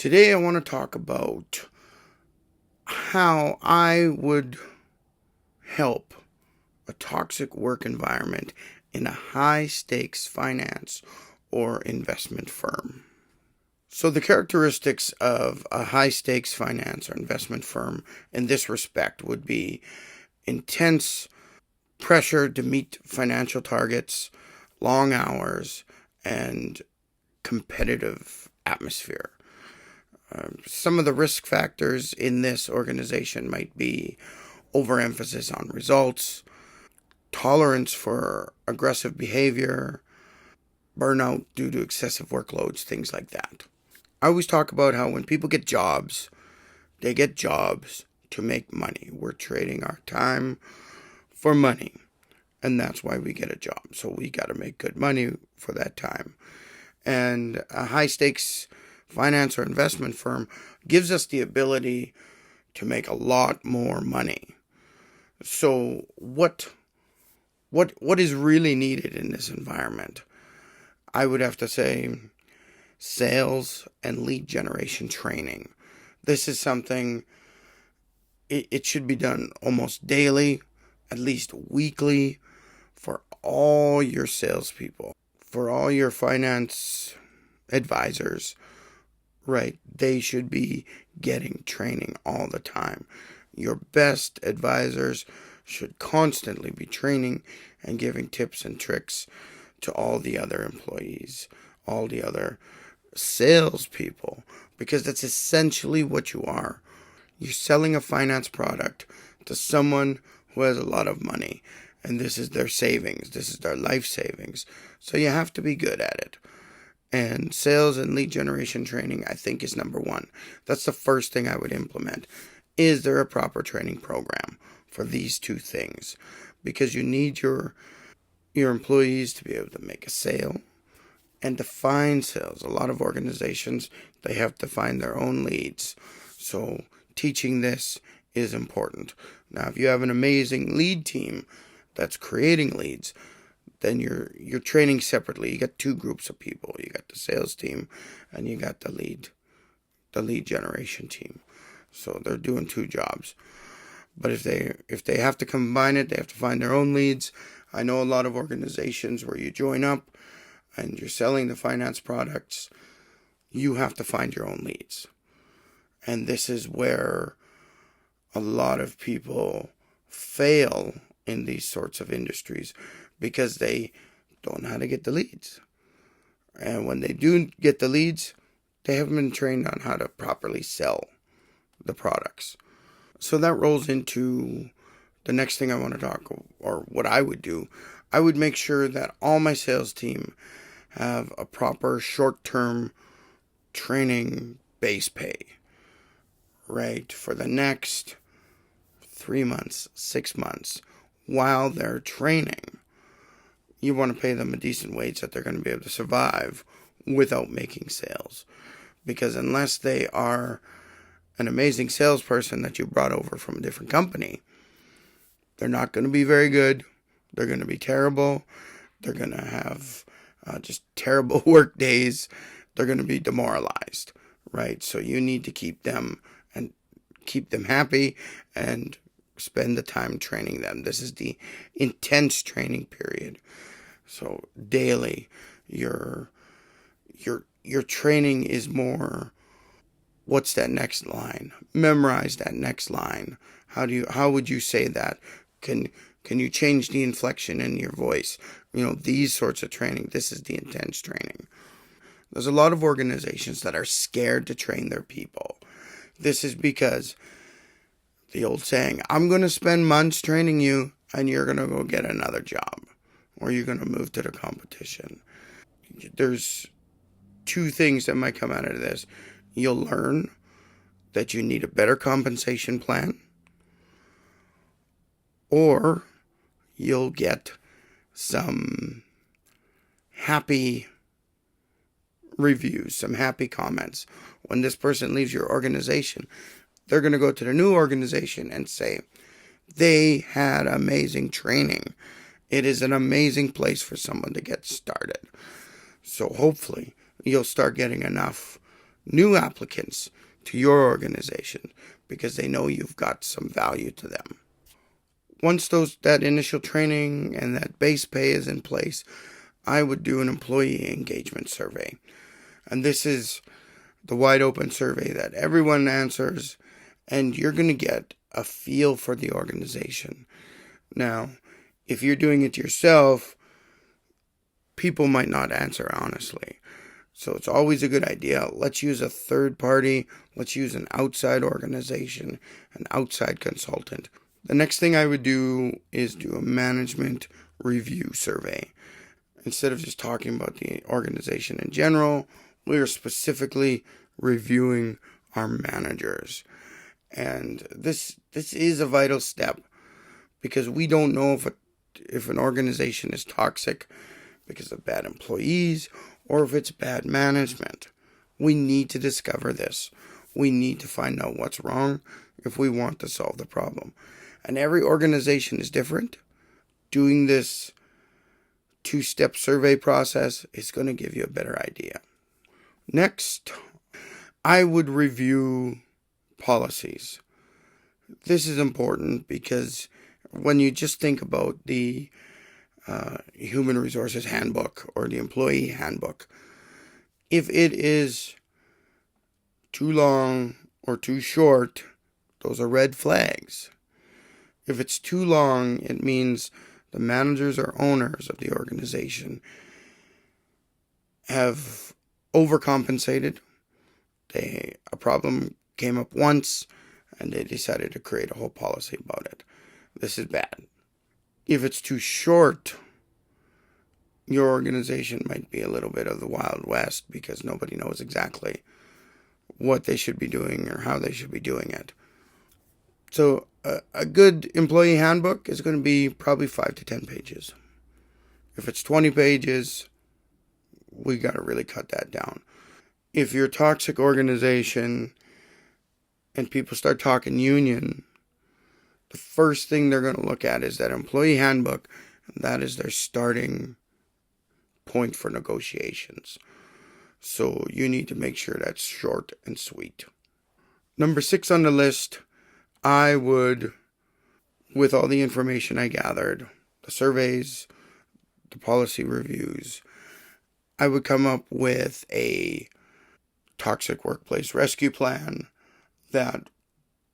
Today I want to talk about how I would help a toxic work environment in a high stakes finance or investment firm. So, the characteristics of a high stakes finance or investment firm in this respect would be intense pressure to meet financial targets, long hours, and competitive atmosphere. Some of the risk factors in this organization might be overemphasis on results, tolerance for aggressive behavior, burnout due to excessive workloads, things like that. I always talk about how when people get jobs, they get jobs to make money. We're trading our time for money, and that's why we get a job. So we got to make good money for that time. And a high stakes finance or investment firm gives us the ability to make a lot more money. So what is really needed in this environment? I would have to say sales and lead generation training. This is something, it should be done almost daily, at least weekly, for all your salespeople, for all your finance advisors, right? They should be getting training all the time. Your best advisors should constantly be training and giving tips and tricks to all the other employees, all the other salespeople, because that's essentially what you are. You're selling a finance product to someone who has a lot of money, and this is their savings, this is their life savings. So you have to be good at it. And sales and lead generation training, I think, is number one. That's the first thing I would implement. Is there a proper training program for these two things? Because you need your employees to be able to make a sale and to find sales. A lot of organizations, they have to find their own leads. So teaching this is important. Now, if you have an amazing lead team that's creating leads, then you're training separately. You got two groups of people. You got the sales team and you got the lead generation team. So they're doing two jobs. But if they have to combine it, they have to find their own leads. I know a lot of organizations where you join up and you're selling the finance products, you have to find your own leads. And this is where a lot of people fail in these sorts of industries, because they don't know how to get the leads. And when they do get the leads, they haven't been trained on how to properly sell the products. So that rolls into the next thing I want to talk, or what I would do. I would make sure that all my sales team have a proper short-term training base pay, right? For the next 3 months, 6 months, while they're training. You want to pay them a decent wage that they're going to be able to survive without making sales. Because unless they are an amazing salesperson that you brought over from a different company, they're not going to be very good. They're going to be terrible. They're going to have just terrible work days. They're going to be demoralized, right? So you need to keep them happy and spend the time training them. This is the intense training period. So daily, your training is more, what's that next line? Memorize that next line. How would you say that? Can you change the inflection in your voice? These sorts of training. This is the intense training. There's a lot of organizations that are scared to train their people. This is because the old saying, I'm going to spend months training you and you're going to go get another job, or you're going to move to the competition. There's two things that might come out of this. You'll learn that you need a better compensation plan, or you'll get some happy reviews, some happy comments. When this person leaves your organization, they're going to go to the new organization and say, they had amazing training. It is an amazing place for someone to get started. So hopefully you'll start getting enough new applicants to your organization because they know you've got some value to them. Once that initial training and that base pay is in place, I would do an employee engagement survey. And this is the wide open survey that everyone answers, and you're going to get a feel for the organization. Now, if you're doing it yourself, people might not answer honestly. So it's always a good idea. Let's use a third party. Let's use an outside organization, an outside consultant. The next thing I would do is do a management review survey. Instead of just talking about the organization in general, we are specifically reviewing our managers. And this is a vital step because we don't know if an organization is toxic because of bad employees or if it's bad management. We need to discover this. We need to find out what's wrong if we want to solve the problem. And every organization is different. Doing this two-step survey process is going to give you a better idea. Next, I would review policies. This is important because when you just think about the Human Resources Handbook or the Employee Handbook, if it is too long or too short, those are red flags. If it's too long, it means the managers or owners of the organization have overcompensated. A problem came up once and they decided to create a whole policy about it. This is bad. If it's too short, your organization might be a little bit of the Wild West because nobody knows exactly what they should be doing or how they should be doing it. So a good employee handbook is going to be probably 5 to 10 pages. If it's 20 pages, we got to really cut that down. If you're a toxic organization and people start talking union, the first thing they're going to look at is that employee handbook, and that is their starting point for negotiations. So you need to make sure that's short and sweet. Number 6 on the list, I would, with all the information I gathered, the surveys, the policy reviews, I would come up with a toxic workplace rescue plan that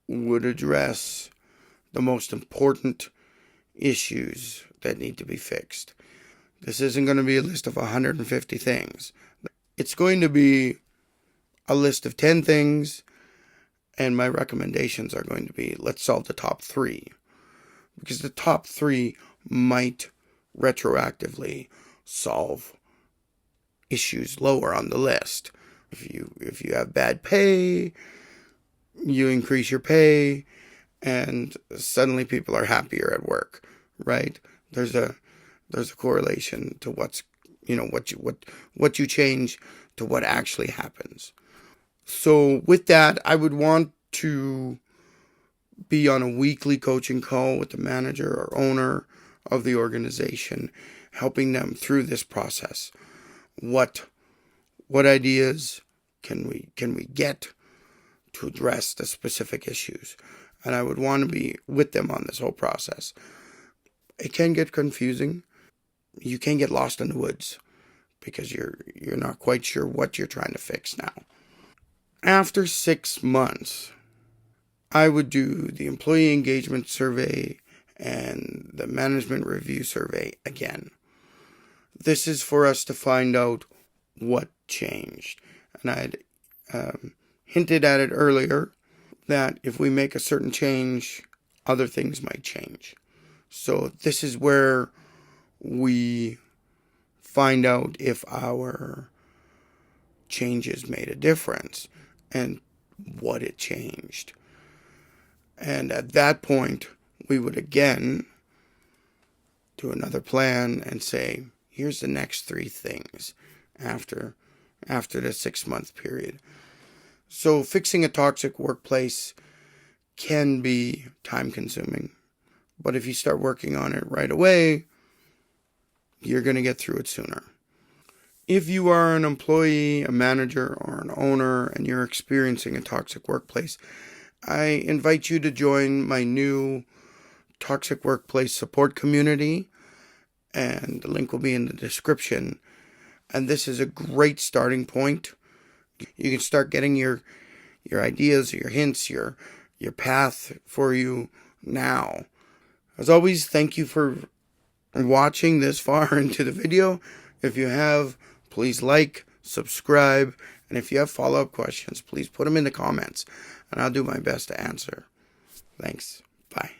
would address the most important issues that need to be fixed. This isn't going to be a list of 150 things. It's going to be a list of 10 things, and my recommendations are going to be, let's solve the top 3. Because the top 3 might retroactively solve issues lower on the list. If you have bad pay, you increase your pay, and suddenly people are happier at work, right? There's a correlation to what you change to what actually happens. So with that, I would want to be on a weekly coaching call with the manager or owner of the organization, helping them through this process. What ideas can we get to address the specific issues? And I would want to be with them on this whole process. It can get confusing. You can get lost in the woods because you're not quite sure what you're trying to fix now. After 6 months, I would do the employee engagement survey and the management review survey again. This is for us to find out what changed. And I'd hinted at it earlier that if we make a certain change, other things might change. So this is where we find out if our changes made a difference and what it changed. And at that point, we would again do another plan and say, here's the next 3 things after the 6-month period. So fixing a toxic workplace can be time consuming. But if you start working on it right away, you're going to get through it sooner. If you are an employee, a manager, or an owner, and you're experiencing a toxic workplace, I invite you to join my new toxic workplace support community, and the link will be in the description. And this is a great starting point. You can start getting your ideas, your hints, your path for you now. As always, thank you for watching this far into the video. If you have, please like, subscribe, and if you have follow-up questions, please put them in the comments, and I'll do my best to answer. Thanks. Bye.